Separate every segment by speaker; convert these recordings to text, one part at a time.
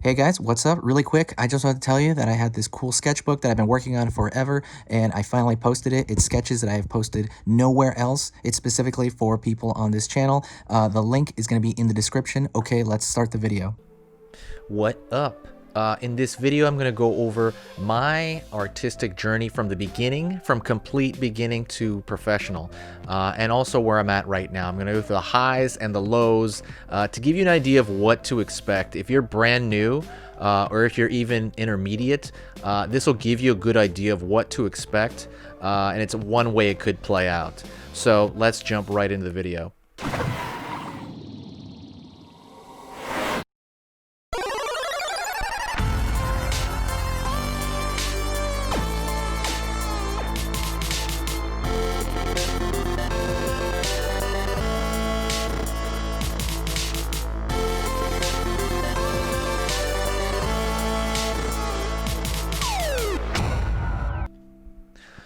Speaker 1: Hey guys, what's up? Really quick, I just wanted to tell you that I had this cool sketchbook that I've been working on forever, and I finally posted it. It's sketches that I have posted nowhere else. It's specifically for people on this channel. The link is going to be in the description. Okay, let's start the video.
Speaker 2: What up? In this video, I'm going to go over my artistic journey from the beginning, from complete beginning to professional, and also where I'm at right now. I'm going to go through the highs and the lows to give you an idea of what to expect. If you're brand new, or if you're even intermediate, this will give you a good idea of what to expect, and it's one way it could play out. So let's jump right into the video.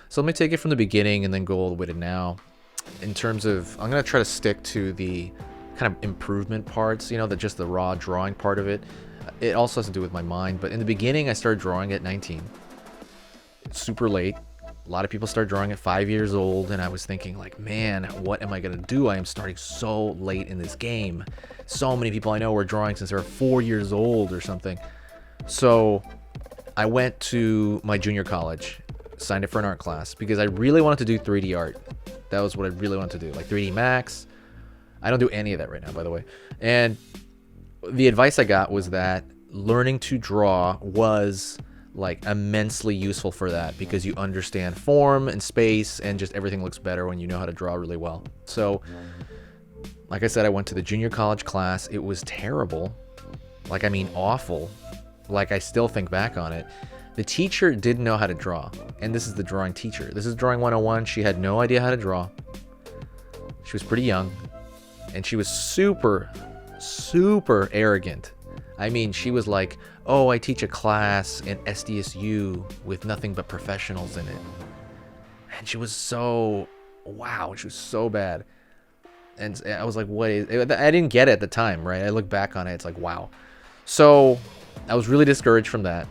Speaker 2: So let me take it from the beginning and then go all the way to now. In terms of, I'm going to try to stick to the kind of improvement parts, you know, just the raw drawing part of it. It also has to do with my mind, but in the beginning I started drawing at 19. Super late. A lot of people start drawing at 5 years old, and I was thinking like, man, what am I going to do? I am starting so late in this game. So many people I know were drawing since they were 4 years old or something. So I went to my junior college, signed up for an art class because I really wanted to do 3D art. That was what I really wanted to do, like 3D Max. I don't do any of that right now, by the way. And the advice I got was that learning to draw was like immensely useful for that because you understand form and space and just everything looks better when you know how to draw really well. So, like I said, I went to the junior college class. It was terrible. Like, I mean, awful. Like, I still think back on it. The teacher didn't know how to draw, and this is the drawing teacher. This is drawing 101. She had no idea how to draw. She was pretty young, and she was super, super arrogant. I mean, she was like, oh, I teach a class in SDSU with nothing but professionals in it. And she was so, wow, she was so bad. And I was like, what is it? I didn't get it at the time, right? I look back on it, it's like, wow. So I was really discouraged from that.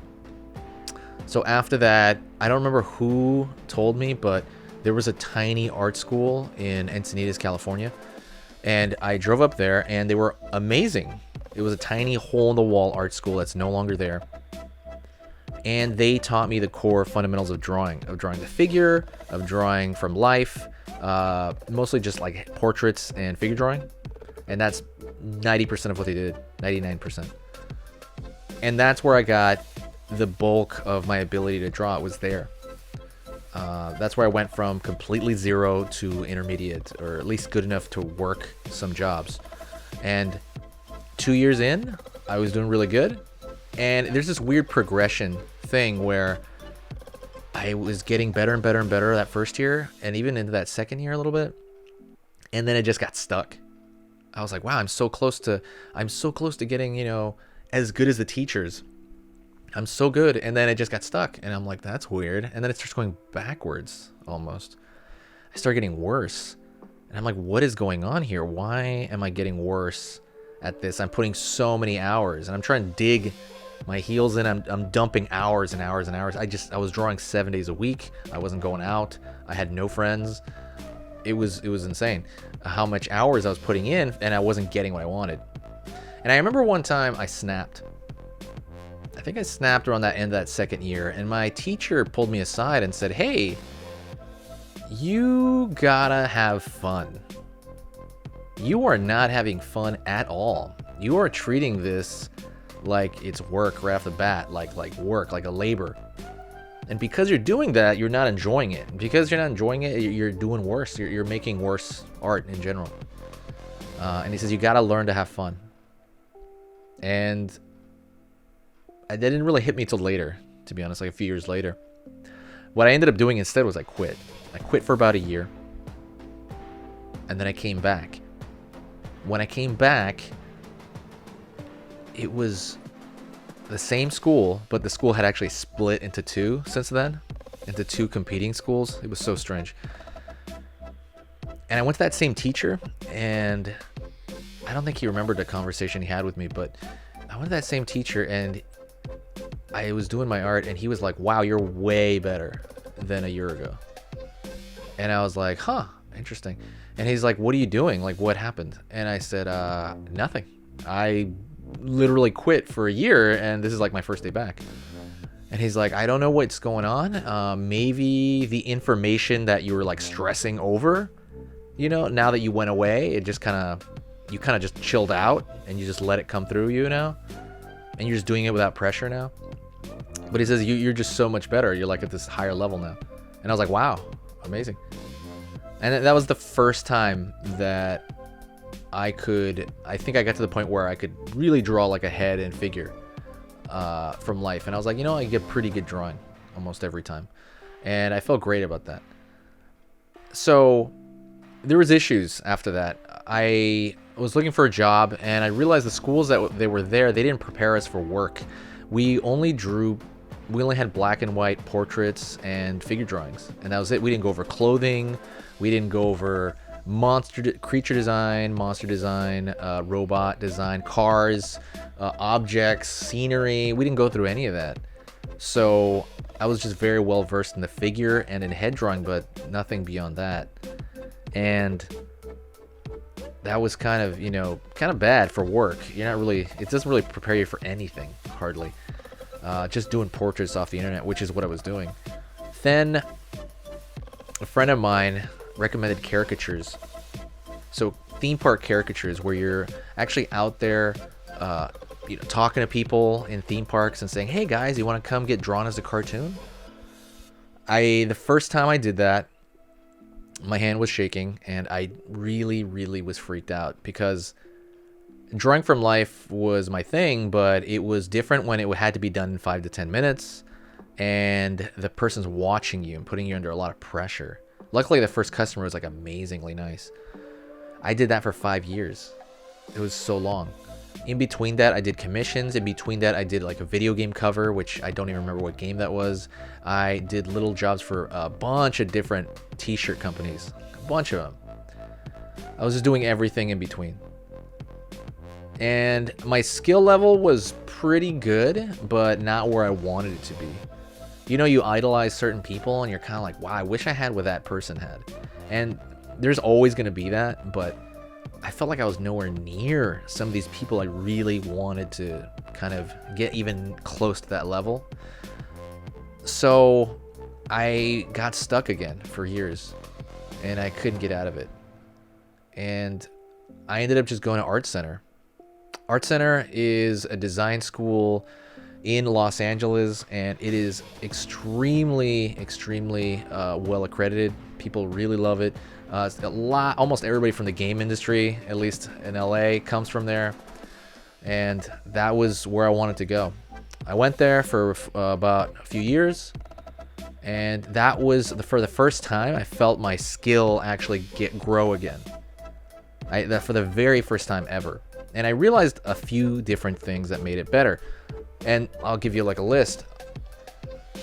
Speaker 2: So after that, I don't remember who told me, but there was a tiny art school in Encinitas, California. And I drove up there, and they were amazing. It was a tiny hole-in-the-wall art school that's no longer there. And they taught me the core fundamentals of drawing the figure, of drawing from life, mostly just like portraits and figure drawing. And that's 90% of what they did, 99%. And that's where I got the bulk of my ability to draw. It was there. That's where I went from completely zero to intermediate, or at least good enough to work some jobs. And 2 years in, I was doing really good. And there's this weird progression thing where I was getting better and better and better that first year, and even into that second year a little bit. And then it just got stuck. I was like, wow, I'm so close to getting, you know, as good as the teachers. I'm so good, and then it just got stuck, and I'm like, that's weird. And then it starts going backwards almost. I start getting worse, and I'm like, what is going on here? Why am I getting worse at this? I'm putting so many hours, and I'm trying to dig my heels in. I'm dumping hours and hours and hours. I was drawing 7 days a week. I wasn't going out. I had no friends. It was insane how much hours I was putting in, and I wasn't getting what I wanted. And I remember one time I snapped. I think I snapped around that end of that second year, and my teacher pulled me aside and said, hey, you gotta have fun. You are not having fun at all. You are treating this like it's work right off the bat, like work, like a labor. And because you're doing that, you're not enjoying it. And because you're not enjoying it, you're doing worse. You're making worse art in general. And he says, you gotta learn to have fun. And that didn't really hit me till later, to be honest, like a few years later. What I ended up doing instead was I quit. I quit for about a year. And then I came back. When I came back, it was the same school, but the school had actually split into two since then, into two competing schools. It was so strange. And I went to that same teacher, and I don't think he remembered the conversation he had with me, but I went to that same teacher, and I was doing my art, and he was like, wow, you're way better than a year ago. And I was like, huh, interesting. And he's like, what are you doing? Like, what happened? And I said, nothing. I literally quit for a year, and this is like my first day back. And he's like, I don't know what's going on. Maybe the information that you were like stressing over, you know, now that you went away, it just you kind of just chilled out, and you just let it come through you now, and you're just doing it without pressure now. But he says, you're just so much better. You're like at this higher level now. And I was like, wow, amazing. And that was the first time that I think I got to the point where I could really draw like a head and figure from life. And I was like, you know, I get pretty good drawing almost every time. And I felt great about that. So there was issues after that. I was looking for a job, and I realized the schools that they were there, they didn't prepare us for work. We only had black and white portraits and figure drawings, and that was it. We didn't go over clothing. We didn't go over creature design, monster design, robot design, cars, objects, scenery. We didn't go through any of that. So I was just very well versed in the figure and in head drawing, but nothing beyond that. And that was kind of bad for work. It doesn't really prepare you for anything, hardly. Just doing portraits off the internet, which is what I was doing. Then a friend of mine recommended caricatures. So theme park caricatures, where you're actually out there, talking to people in theme parks and saying, hey guys, you want to come get drawn as a cartoon? The first time I did that, my hand was shaking, and I really, really was freaked out, because drawing from life was my thing, but it was different when it had to be done in 5 to 10 minutes, and the person's watching you and putting you under a lot of pressure. Luckily, the first customer was like amazingly nice. I did that for 5 years. It was so long. In between that, I did commissions. In between that, I did like a video game cover, which I don't even remember what game that was. I did little jobs for a bunch of different t-shirt companies, a bunch of them. I was just doing everything in between. And my skill level was pretty good, but not where I wanted it to be. You know, you idolize certain people, and you're kind of like, wow, I wish I had what that person had. And there's always going to be that, but I felt like I was nowhere near some of these people I really wanted to kind of get even close to that level. So I got stuck again for years, and I couldn't get out of it. And I ended up just going to Art Center. Art Center is a design school in Los Angeles, and it is extremely well accredited. People really love it. Almost everybody from the game industry, at least in LA, comes from there, and that was where I wanted to go. I went there for about a few years, and that was for the first time I felt my skill actually grow again. For the very first time ever. And I realized a few different things that made it better. And I'll give you like a list.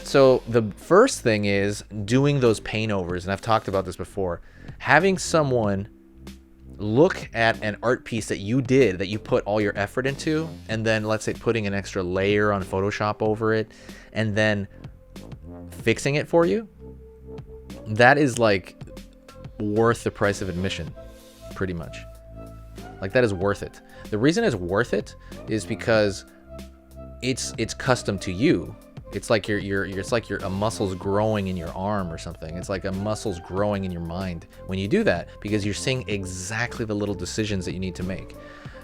Speaker 2: So the first thing is doing those paint overs. And I've talked about this before. Having someone look at an art piece that you did, that you put all your effort into, and then let's say putting an extra layer on Photoshop over it, and then fixing it for you. That is like worth the price of admission, pretty much. Like, that is worth it. The reason it's worth it is because it's custom to you. It's like a muscle's growing in your arm or something. It's like a muscle's growing in your mind when you do that, because you're seeing exactly the little decisions that you need to make.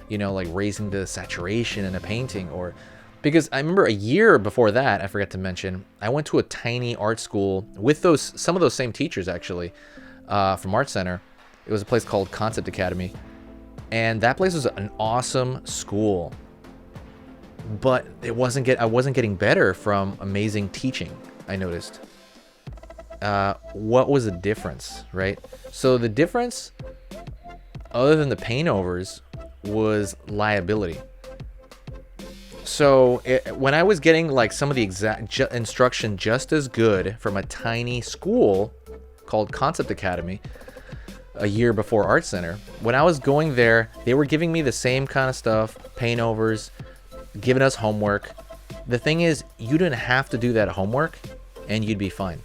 Speaker 2: You know, like raising the saturation in a painting, or because I remember a year before that, I forgot to mention, I went to a tiny art school with some of those same teachers actually, from Art Center. It was a place called Concept Academy. And that place was an awesome school, but I wasn't getting better from amazing teaching, I noticed. What was the difference, right? So the difference, other than the paint overs, was liability. So when I was getting like some of the exact instruction just as good from a tiny school called Concept Academy, a year before Art Center, when I was going there, they were giving me the same kind of stuff, paint overs, giving us homework. The thing is, you didn't have to do that homework and you'd be fine.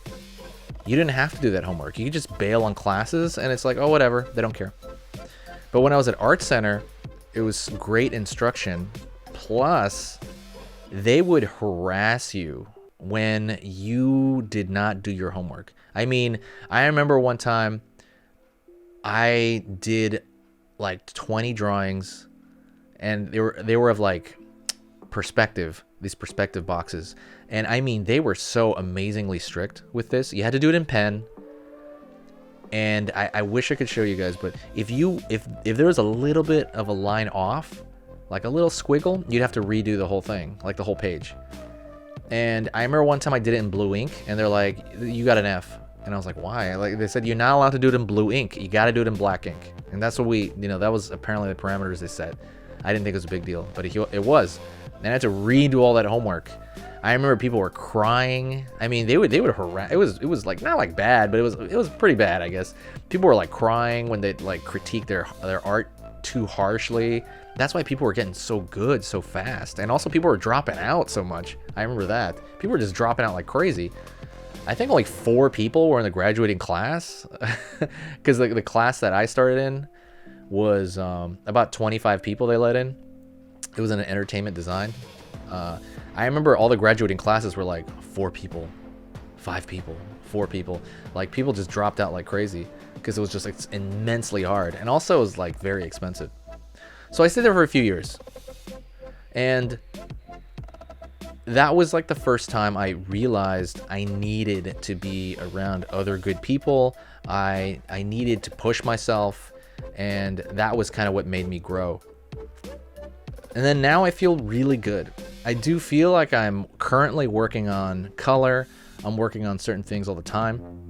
Speaker 2: You didn't have to do that homework. You could just bail on classes and it's like, oh, whatever, they don't care. But when I was at Art Center, it was great instruction. Plus, they would harass you when you did not do your homework. I mean, I remember one time I did like 20 drawings and they were of like these perspective boxes. And I mean, they were so amazingly strict with this. You had to do it in pen. And I wish I could show you guys, but if there was a little bit of a line off, like a little squiggle, you'd have to redo the whole thing, like the whole page. And I remember one time I did it in blue ink, and they're like, you got an F. And I was like, why? Like, they said, you're not allowed to do it in blue ink. You got to do it in black ink. And that's what that was apparently the parameters they set. I didn't think it was a big deal, but it was. And I had to redo all that homework. I remember people were crying. I mean, they would harass. It was like not like bad, but it was pretty bad, I guess. People were like crying when they like critique their art too harshly. That's why people were getting so good so fast, and also people were dropping out so much. I remember that people were just dropping out like crazy. I think only 4 people were in the graduating class, because the class that I started in was about 25 people they let in. It was in an entertainment design. I remember all the graduating classes were like 4 people, 5 people, 4 people. Like, people just dropped out like crazy because it was just immensely hard. And also it was like very expensive. So I stayed there for a few years. And that was like the first time I realized I needed to be around other good people. I needed to push myself. And that was kind of what made me grow. And then now I feel really good. I do feel like I'm currently working on color. I'm working on certain things all the time.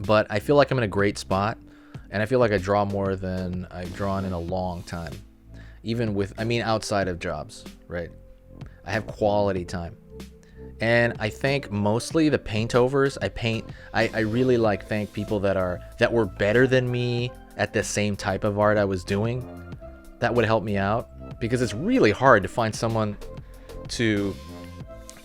Speaker 2: But I feel like I'm in a great spot. And I feel like I draw more than I've drawn in a long time. Even outside of jobs, right? I have quality time. And I think mostly the paint overs, I really thank people that were better than me at the same type of art I was doing. That would help me out, because it's really hard to find someone to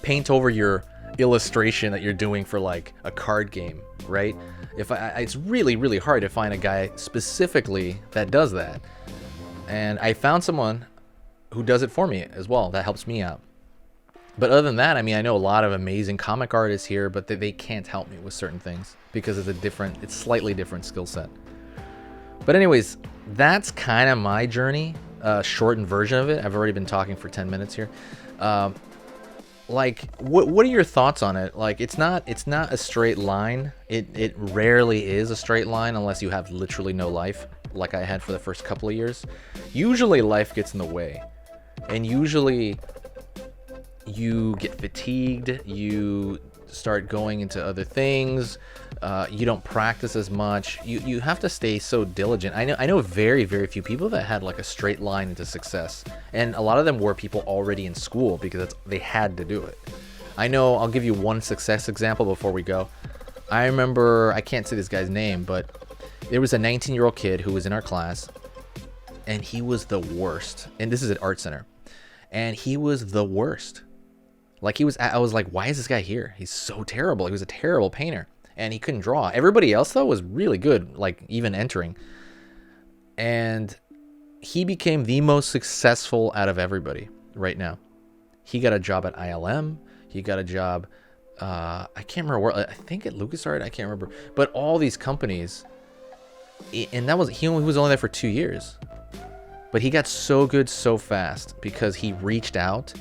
Speaker 2: paint over your illustration that you're doing for like a card game, right? It's really, really hard to find a guy specifically that does that. And I found someone who does it for me as well. That helps me out. But other than that, I know a lot of amazing comic artists here, but they can't help me with certain things because it's slightly different skill set. But anyways, that's kind of my journey, shortened version of it. I've already been talking for 10 minutes here. What are your thoughts on it? Like, it's not a straight line. It rarely is a straight line unless you have literally no life, like I had for the first couple of years. Usually life gets in the way, and usually you get fatigued, you start going into other things, you don't practice as much, you have to stay so diligent. I know very, very few people that had like a straight line into success, and a lot of them were people already in school because they had to do it. I'll give you one success example before we go. I remember, I can't say this guy's name, but there was a 19-year-old kid who was in our class, and he was the worst. And this is at Art Center, and he was the worst. I was like, why is this guy here? He's so terrible. He was a terrible painter, and he couldn't draw. Everybody else, though, was really good, like even entering. And he became the most successful out of everybody right now. He got a job at ILM. He got a job, I can't remember where, I think at LucasArts, I can't remember. But all these companies, and he was only there for 2 years. But he got so good so fast because he reached out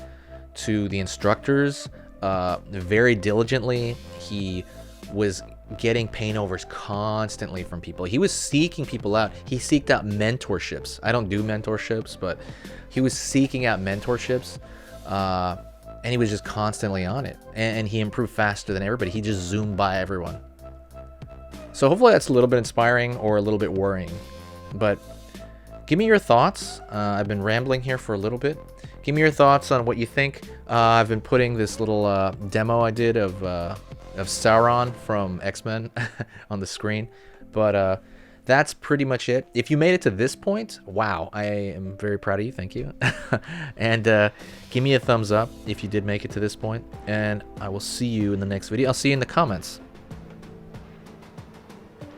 Speaker 2: to the instructors very diligently. He was getting paint overs constantly from people. He was seeking people out. He seeked out mentorships. I don't do mentorships, but he was seeking out mentorships, and he was just constantly on it. And he improved faster than everybody. He just zoomed by everyone. So hopefully that's a little bit inspiring or a little bit worrying. But give me your thoughts. I've been rambling here for a little bit. Give me your thoughts on what you think. I've been putting this little demo I did of Sauron from X-Men on the screen. But that's pretty much it. If you made it to this point, wow, I am very proud of you. Thank you. And give me a thumbs up if you did make it to this point, and I will see you in the next video. I'll see you in the comments.